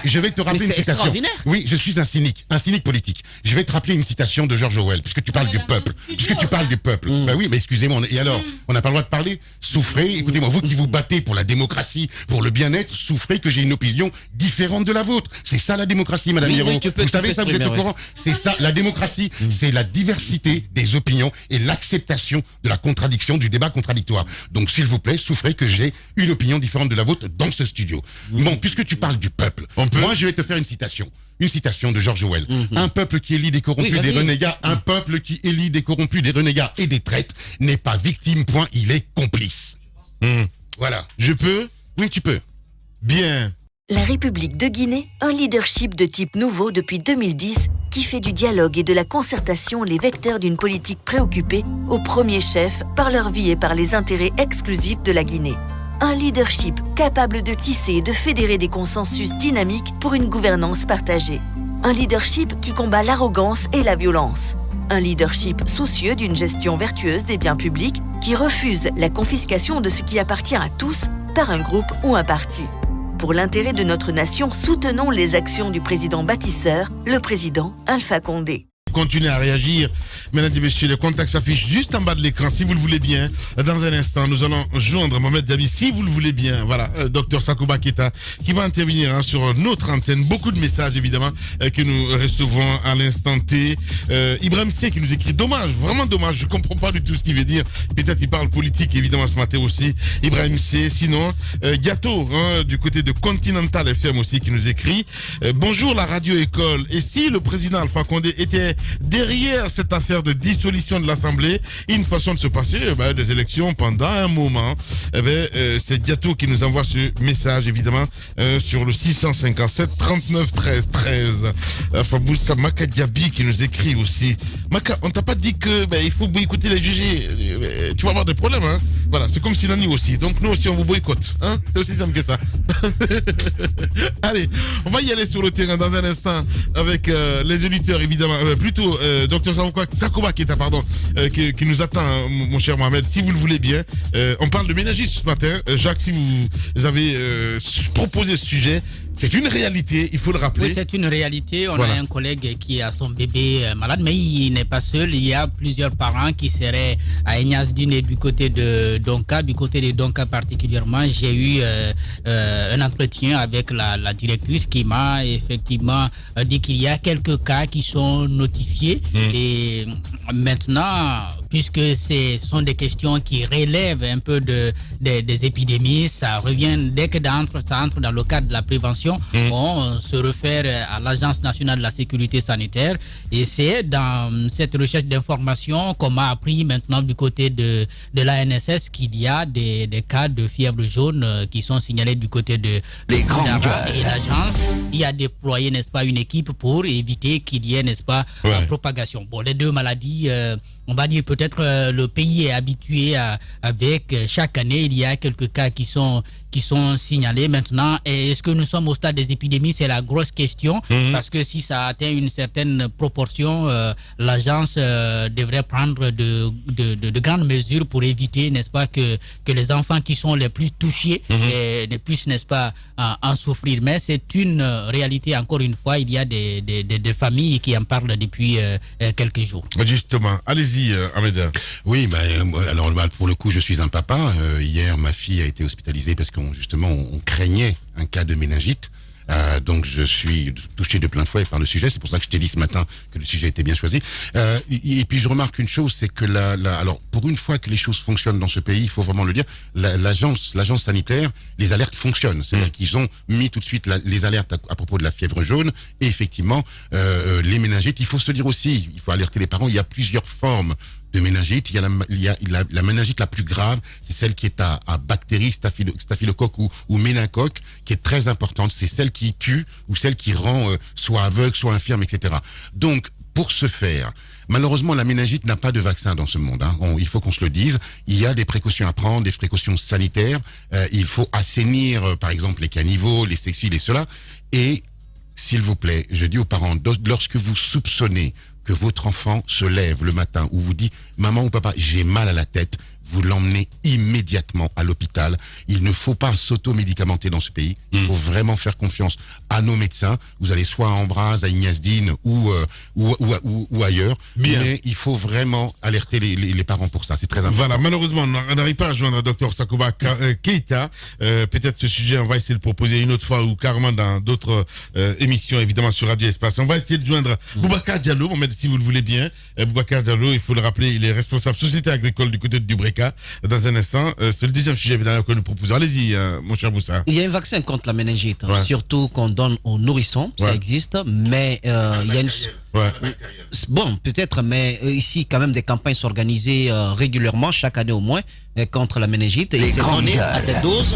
Je vais te rappeler une citation. Oui, je suis un cynique politique. Je vais te rappeler une citation de George Orwell, puisque tu parles du peuple. Puisque tu parles du peuple. Ben oui, mais excusez-moi. Et alors, on n'a pas le droit de parler? Souffrez. Écoutez-moi, vous qui vous battez pour la démocratie, pour le bien-être, souffrez que j'ai une opinion différente de la vôtre. C'est ça la démocratie, Madame Hiro. Vous savez ça, vous êtes au courant? C'est ça, la démocratie, c'est la diversité des opinions et l'acceptation de la contradiction, du débat contradictoire. Donc, s'il vous plaît, souffrez que j'ai une opinion différente de la vôtre dans ce studio. Bon, puisque tu parles du peuple, moi, je vais te faire une citation. Une citation de George Orwell. Un peuple qui élit des corrompus, des renégats, un peuple qui élit des corrompus, des renégats et des traîtres n'est pas victime, point, il est complice. Voilà. Je peux? Oui, tu peux. Bien. La République de Guinée, un leadership de type nouveau depuis 2010 qui fait du dialogue et de la concertation les vecteurs d'une politique préoccupée au premier chef par leur vie et par les intérêts exclusifs de la Guinée. Un leadership capable de tisser et de fédérer des consensus dynamiques pour une gouvernance partagée. Un leadership qui combat l'arrogance et la violence. Un leadership soucieux d'une gestion vertueuse des biens publics qui refuse la confiscation de ce qui appartient à tous par un groupe ou un parti. Pour l'intérêt de notre nation, soutenons les actions du président bâtisseur, le président Alpha Condé. Continuez à réagir. Mesdames et messieurs, le contact s'affiche juste en bas de l'écran, si vous le voulez bien. Dans un instant, nous allons joindre Mohamed Diaby, si vous le voulez bien. Voilà, docteur Sakouba Keita, qui va intervenir sur notre antenne. Beaucoup de messages, évidemment, que nous recevons à l'instant T. Ibrahim C, qui nous écrit, dommage, vraiment dommage, je comprends pas du tout ce qu'il veut dire. Peut-être il parle politique, évidemment, ce matin aussi. Ibrahim C, sinon, Gato, du côté de Continental FM aussi, qui nous écrit, bonjour la radio école. Et si le président Alpha Condé était derrière cette affaire de dissolution de l'Assemblée, une façon de se passer des élections pendant un moment. C'est Diato qui nous envoie ce message, évidemment, sur le 657 39 13 13. Faboussa Maka Diaby qui nous écrit aussi. Maka, on t'a pas dit que il faut boycotter les jugés. Tu vas avoir des problèmes, hein. Voilà, c'est comme Sinani aussi. Donc nous aussi on vous boycotte, hein. C'est aussi simple que ça. Allez, on va y aller sur le terrain dans un instant avec les auditeurs, évidemment. Plutôt docteur Sakouba Keita, qui nous attend, mon cher Mohamed, si vous le voulez bien. On parle de ménagiste ce matin. Jacques, si vous avez proposé ce sujet, c'est une réalité, il faut le rappeler. Oui, c'est une réalité. On a un collègue qui a son bébé malade, mais il n'est pas seul. Il y a plusieurs parents qui seraient à Ignace-Dine du côté de Donka. Du côté de Donka particulièrement, j'ai eu un entretien avec la directrice qui m'a effectivement dit qu'il y a quelques cas qui sont notifiés. Et maintenant, puisque ce sont des questions qui relèvent un peu des épidémies, ça revient dès que ça entre dans le cadre de la prévention. On se réfère à l'Agence nationale de la sécurité sanitaire et c'est dans cette recherche d'informations qu'on m'a appris maintenant du côté de l'ANSS qu'il y a des cas de fièvre jaune qui sont signalés du côté de l'agence. Il a déployé, n'est-ce pas, une équipe pour éviter qu'il y ait, n'est-ce pas, propagation. Bon, les deux maladies, on va dire peut-être le pays est habitué avec chaque année, il y a quelques cas qui sont signalés. Maintenant, est-ce que nous sommes au stade des épidémies? C'est la grosse question, parce que si ça atteint une certaine proportion, l'agence devrait prendre de grandes mesures pour éviter, n'est-ce pas, que les enfants qui sont les plus touchés ne puissent, n'est-ce pas, en souffrir. Mais c'est une réalité, encore une fois, il y a des familles qui en parlent depuis quelques jours. Justement, allez-y, Ahmed. Oui, alors pour le coup, je suis un papa. Hier, ma fille a été hospitalisée parce qu'on craignait un cas de méningite. Donc je suis touché de plein fouet par le sujet. C'est pour ça que je t'ai dit ce matin que le sujet était bien choisi. Et puis je remarque une chose, c'est que alors pour une fois que les choses fonctionnent dans ce pays, il faut vraiment le dire, l'agence sanitaire, les alertes fonctionnent. C'est-à-dire qu'ils ont mis tout de suite les alertes à propos de la fièvre jaune et effectivement les méningites. Il faut se dire aussi, il faut alerter les parents. Il y a plusieurs formes de méningite. Il y a la méningite la plus grave, c'est celle qui est à bactéries, staphylocoque ou méningocoque, qui est très importante. C'est celle qui tue ou celle qui rend soit aveugle, soit infirme, etc. Donc, pour ce faire, malheureusement, la méningite n'a pas de vaccin dans ce monde. Il faut qu'on se le dise. Il y a des précautions à prendre, des précautions sanitaires. Il faut assainir, par exemple, les caniveaux, les sexules et cela. Et, s'il vous plaît, je dis aux parents, lorsque vous soupçonnez que votre enfant se lève le matin ou vous dit « Maman ou papa, j'ai mal à la tête », vous l'emmenez immédiatement à l'hôpital. Il ne faut pas s'auto-médicamenter dans ce pays. Il faut vraiment faire confiance à nos médecins. Vous allez soit à Ambraz, à Ignace-Dine ou ailleurs. Bien. Mais il faut vraiment alerter les parents pour ça. C'est très important. Voilà, malheureusement, on n'arrive pas à joindre Dr Sakoba Keita. Peut-être ce sujet, on va essayer de le proposer une autre fois ou carrément dans d'autres émissions, évidemment, sur Radio Espace. On va essayer de joindre Boubacar Diallo, si vous le voulez bien. Boubacar Diallo, il faut le rappeler, il est responsable Société Agricole du côté du Dubreka. Dans un instant, c'est le deuxième sujet évidemment que nous proposons. Allez-y, mon cher Moussa. Il y a un vaccin contre la méningite, surtout qu'on donne aux nourrissons, ça existe, mais il y a une... Bon, peut-être, mais ici, quand même, des campagnes sont organisées régulièrement, chaque année au moins, contre la méningite. Et c'est donné à des doses.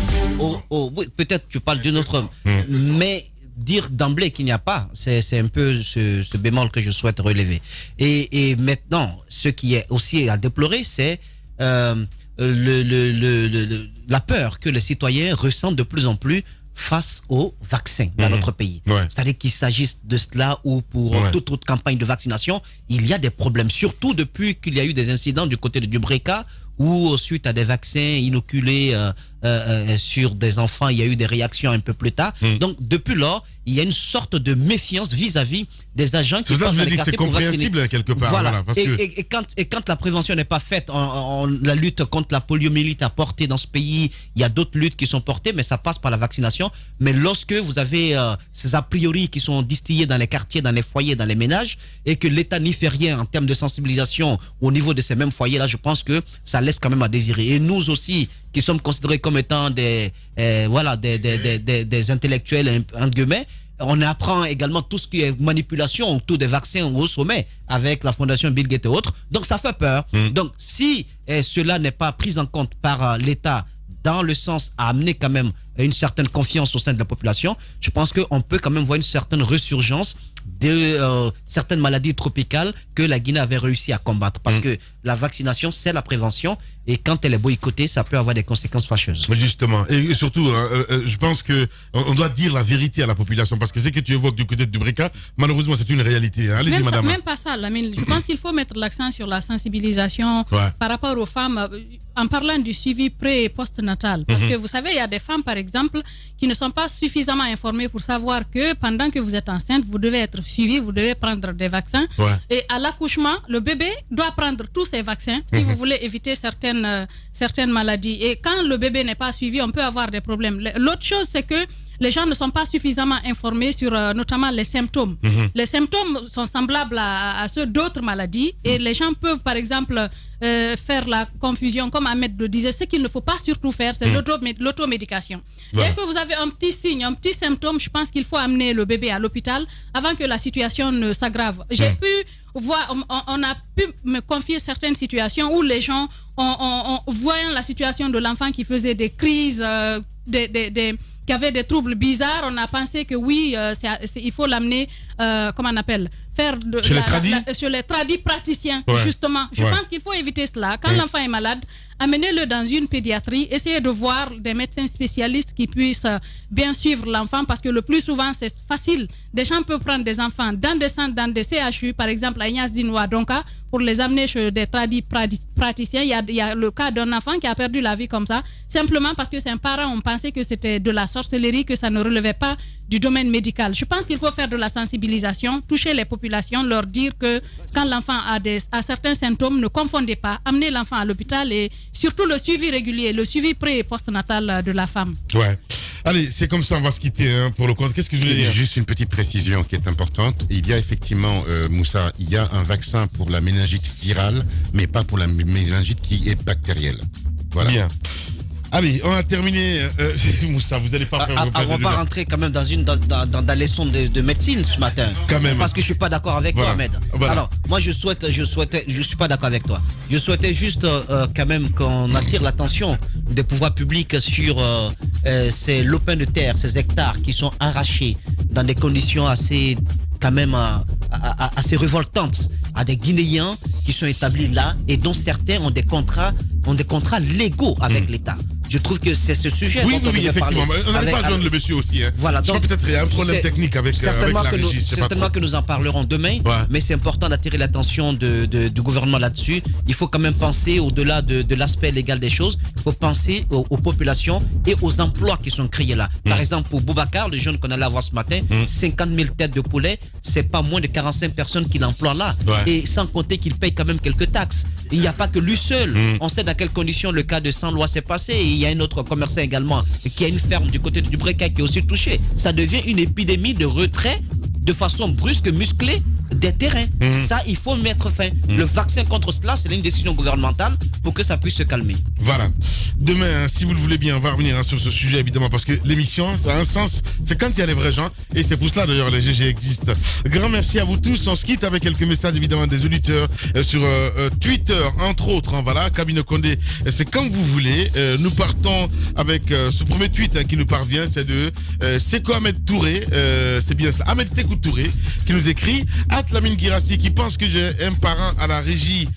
Oui, peut-être tu parles d'une autre, mais dire d'emblée qu'il n'y a pas, c'est un peu ce bémol que je souhaite relever. Et maintenant, ce qui est aussi à déplorer, c'est la peur que les citoyens ressentent de plus en plus face aux vaccins dans notre pays. C'est-à-dire qu'il s'agisse de cela ou pour toute autre campagne de vaccination, il y a des problèmes, surtout depuis qu'il y a eu des incidents du côté de Dubreka où suite à des vaccins inoculés sur des enfants, il y a eu des réactions un peu plus tard. Donc depuis lors, il y a une sorte de méfiance vis-à-vis des agents qui passent dans les quartiers pour vacciner. C'est compréhensible quelque part. Voilà. Et quand la prévention n'est pas faite, la lutte contre la poliomyélite a porté dans ce pays, il y a d'autres luttes qui sont portées, mais ça passe par la vaccination. Mais lorsque vous avez ces a priori qui sont distillés dans les quartiers, dans les foyers, dans les ménages, et que l'État n'y fait rien en termes de sensibilisation au niveau de ces mêmes foyers-là, je pense que ça laisse quand même à désirer. Et nous aussi, qui sommes considérés comme étant des intellectuels, entre guillemets, on apprend également tout ce qui est manipulation autour des vaccins au sommet avec la fondation Bill Gates et autres. Donc ça fait peur. Donc si cela n'est pas pris en compte par l'État dans le sens à amener quand même une certaine confiance au sein de la population, je pense qu'on peut quand même voir une certaine ressurgence de certaines maladies tropicales que la Guinée avait réussi à combattre. Parce que la vaccination, c'est la prévention. Et quand elle est boycottée, ça peut avoir des conséquences fâcheuses. Justement. Et surtout, je pense que on doit dire la vérité à la population. Parce que ce que tu évoques du côté de Dubreka, malheureusement, c'est une réalité. Allez-y, madame. Même pas ça, Lamine. Je pense qu'il faut mettre l'accent sur la sensibilisation par rapport aux femmes, en parlant du suivi pré- et post-natal. Parce que vous savez, il y a des femmes, par exemple, qui ne sont pas suffisamment informées pour savoir que pendant que vous êtes enceinte, vous devez être suivi, vous devez prendre des vaccins. Et à l'accouchement, le bébé doit prendre tous ces vaccins si vous voulez éviter certaines maladies. Et quand le bébé n'est pas suivi, on peut avoir des problèmes. L'autre chose, c'est que les gens ne sont pas suffisamment informés sur notamment les symptômes. Les symptômes sont semblables à ceux d'autres maladies et les gens peuvent par exemple faire la confusion, comme Ahmed le disait. Ce qu'il ne faut pas surtout faire, c'est l'automédication. Dès que vous avez un petit signe, un petit symptôme, je pense qu'il faut amener le bébé à l'hôpital avant que la situation ne s'aggrave. J'ai pu voir, on a pu me confier certaines situations où les gens, voyant la situation de l'enfant qui faisait des crises, qui avait des troubles bizarres, on a pensé que oui, il faut l'amener, comment on appelle, faire chez les tradis praticiens, justement. Je pense qu'il faut éviter cela. Quand l'enfant est malade, amenez-le dans une pédiatrie, essayez de voir des médecins spécialistes qui puissent bien suivre l'enfant, parce que le plus souvent, c'est facile. Des gens peuvent prendre des enfants dans des centres, dans des CHU, par exemple à Ignace-Dine ou à Donka, pour les amener chez des tradis praticiens. Il y a le cas d'un enfant qui a perdu la vie comme ça, simplement parce que ses parents ont pensé que c'était de la sorcellerie, que ça ne relevait pas du domaine médical. Je pense qu'il faut faire de la sensibilisation, toucher les populations, leur dire que quand l'enfant a certains symptômes, ne confondez pas, amenez l'enfant à l'hôpital et surtout le suivi régulier, le suivi pré- et post-natal de la femme. Allez, c'est comme ça, on va se quitter pour le compte. Qu'est-ce que je voulais dire ? Juste une petite précision qui est importante. Il y a effectivement, Moussa, il y a un vaccin pour la méningite virale, mais pas pour la méningite qui est bactérielle. Voilà. Bien. Allez, on a terminé. Moussa, vous n'allez pas faire... On va rentrer quand même dans la leçon de médecine ce matin. Quand même. Parce que je suis pas d'accord avec toi, Ahmed. Voilà. Alors, moi je suis pas d'accord avec toi. Je souhaitais juste quand même qu'on attire l'attention des pouvoirs publics sur ces lopins de terre, ces hectares qui sont arrachés dans des conditions assez quand même assez révoltantes à des Guinéens qui sont établis là et dont certains ont des contrats légaux avec l'État. Je trouve que c'est ce sujet dont on devait parler. On n'arrive pas à joindre le monsieur aussi. Hein. Voilà, donc peut-être qu'il y a un problème technique avec la régie. Certainement que nous en parlerons demain, mais c'est important d'attirer l'attention du gouvernement là-dessus. Il faut quand même penser au-delà de l'aspect légal des choses. Il faut penser aux populations et aux emplois qui sont créés là. Par exemple, pour Boubacar, le jeune qu'on allait avoir ce matin, 50 000 têtes de poulet, c'est pas moins de 45 personnes qu'il emploie là. Et sans compter qu'il paye quand même quelques taxes. Il n'y a pas que lui seul. On sait dans quelles conditions le cas de Saint-Lois s'est passé. Et il y a un autre commerçant également qui a une ferme du côté du Bréca qui est aussi touché. Ça devient une épidémie de retrait de façon brusque, musclée des terrains. Ça, il faut mettre fin. Le vaccin contre cela, c'est une décision gouvernementale pour que ça puisse se calmer. Voilà. Demain, si vous le voulez bien, on va revenir sur ce sujet, évidemment, parce que l'émission, ça a un sens. C'est quand il y a les vrais gens. Et c'est pour cela, d'ailleurs, les GG existent. Grand merci à vous tous. On se quitte avec quelques messages, évidemment, des auditeurs sur Twitter, entre autres. Hein, voilà, Kabine Condé, c'est comme vous voulez. Nous partons avec ce premier tweet qui nous parvient. C'est de Seko Ahmed Touré. C'est bien cela. Ahmed Sekou Touré qui nous écrit Lamine Girassi qui pense que j'ai un parent à la régie,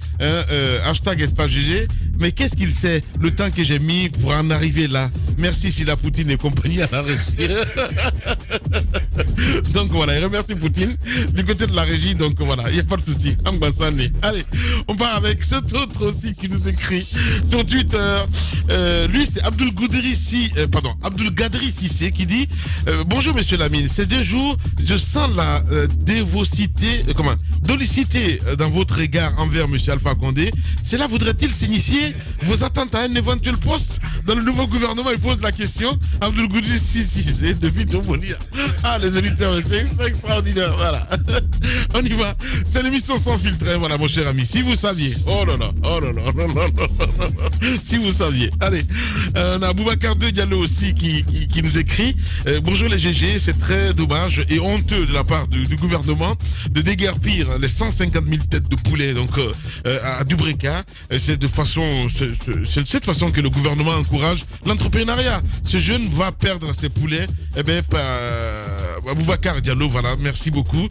hashtag Espace GG, mais qu'est-ce qu'il sait le temps que j'ai mis pour en arriver là. Merci Sila Poutine et compagnie à la régie. Donc voilà, il remercie Poutine du côté de la régie, donc voilà, il n'y a pas de souci. Allez, on part avec cet autre aussi qui nous écrit sur Twitter. Lui, c'est Abdul Gadri Sissé qui dit bonjour monsieur Lamine, ces 2 jours, je sens la dolicité dans votre égard envers monsieur Alpha Condé. Cela voudrait-il signifier vos attentes à un éventuel poste dans le nouveau gouvernement? Il pose la question. Abdul Gadri Sissé depuis Tomonia. Ah, les auditeurs, c'est extraordinaire. Voilà. On y va. C'est l'émission sans filtre. Hein, voilà, mon cher ami. Si vous saviez. Oh là là. Si vous saviez. Allez. On a Boubacar Diallo aussi qui nous écrit. Bonjour les GG. C'est très dommage et honteux de la part du gouvernement de déguerpir les 150 000 têtes de poulet donc à Dubreka. C'est de cette façon que le gouvernement encourage l'entrepreneuriat. Ce jeune va perdre ses poulets. Eh bien, Boubacar Diallo, voilà, merci beaucoup.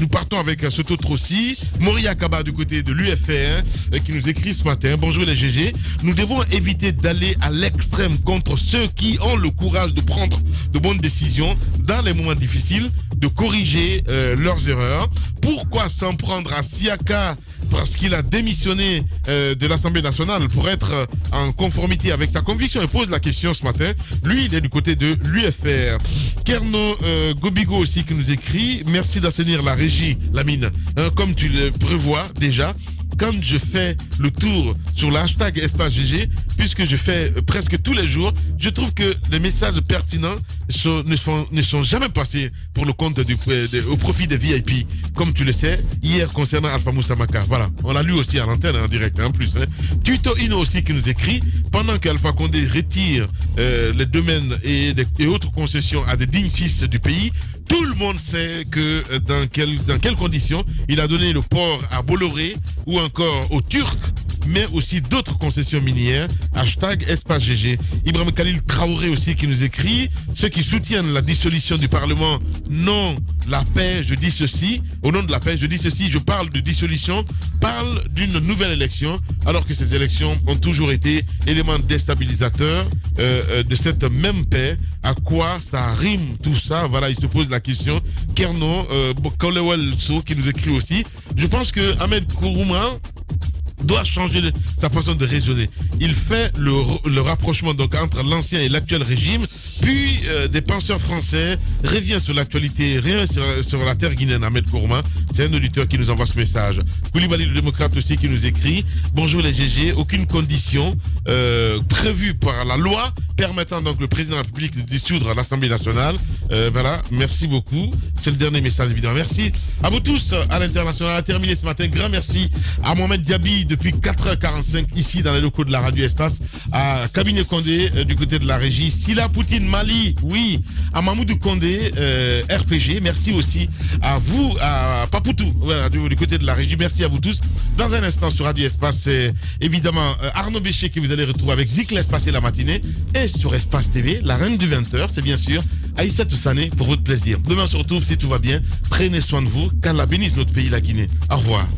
Nous partons avec cet autre aussi, Moria Kaba du côté de l'UFR qui nous écrit ce matin. Bonjour les GG, nous devons éviter d'aller à l'extrême contre ceux qui ont le courage de prendre de bonnes décisions dans les moments difficiles, de corriger leurs erreurs. Pourquoi s'en prendre à Siaka parce qu'il a démissionné de l'Assemblée nationale pour être en conformité avec sa conviction? Il pose la question ce matin. Lui, il est du côté de l'UFR. Kerno Gobigo aussi qui nous écrit. Merci d'assainir la régie, Lamine. Comme tu le prévois déjà. Quand je fais le tour sur le hashtag Espace GG, puisque je fais presque tous les jours, je trouve que les messages pertinents ne sont jamais passés pour le compte au profit des VIP. Comme tu le sais, hier concernant Alpha Moussa Maka, voilà, on l'a lu aussi à l'antenne en direct, en plus. Tuto Ino aussi qui nous écrit, pendant qu'Alpha Condé retire les domaines et autres concessions à des dignes fils du pays, tout le monde sait que dans quelles conditions il a donné le port à Bolloré ou encore aux Turcs, mais aussi d'autres concessions minières. Hashtag Espace GG. Ibrahim Khalil Traoré aussi qui nous écrit. Ceux qui soutiennent la dissolution du Parlement, non la paix, je dis ceci. Au nom de la paix, je dis ceci. Je parle de dissolution, parle d'une nouvelle élection, alors que ces élections ont toujours été éléments déstabilisateurs de cette même paix. À quoi ça rime tout ça? Voilà, il se pose la question. Kerno Kolewel So qui nous écrit aussi. Je pense que Ahmed Kourouma doit changer sa façon de raisonner. Il fait le rapprochement donc entre l'ancien et l'actuel régime Puis des penseurs français revient sur l'actualité, rien sur la terre guinéenne. Ahmed Kourma, c'est un auditeur qui nous envoie ce message. Koulibaly le démocrate aussi qui nous écrit: bonjour les GG, aucune condition prévue par la loi permettant donc le président de la République de dissoudre l'Assemblée nationale. Voilà, merci beaucoup. C'est le dernier message évidemment. Merci à vous tous à l'international. On a terminé ce matin. Grand merci à Mohamed Diaby depuis 4h45 ici dans les locaux de la Radio Espace, à Cabinet Condé du côté de la régie, Sila Poutine Mali, oui, à Mamoudou Condé RPG. Merci aussi à vous, à Papoutou, voilà, du côté de la régie. Merci à vous tous. Dans un instant sur Radio Espace, c'est évidemment Arnaud Bécher que vous allez retrouver avec Zikles passer la matinée, et sur Espace TV, la reine du 20h, c'est bien sûr Aïssa Toussané pour votre plaisir. Demain on se retrouve si tout va bien. Prenez soin de vous, qu'Allah bénisse notre pays, la Guinée. Au revoir.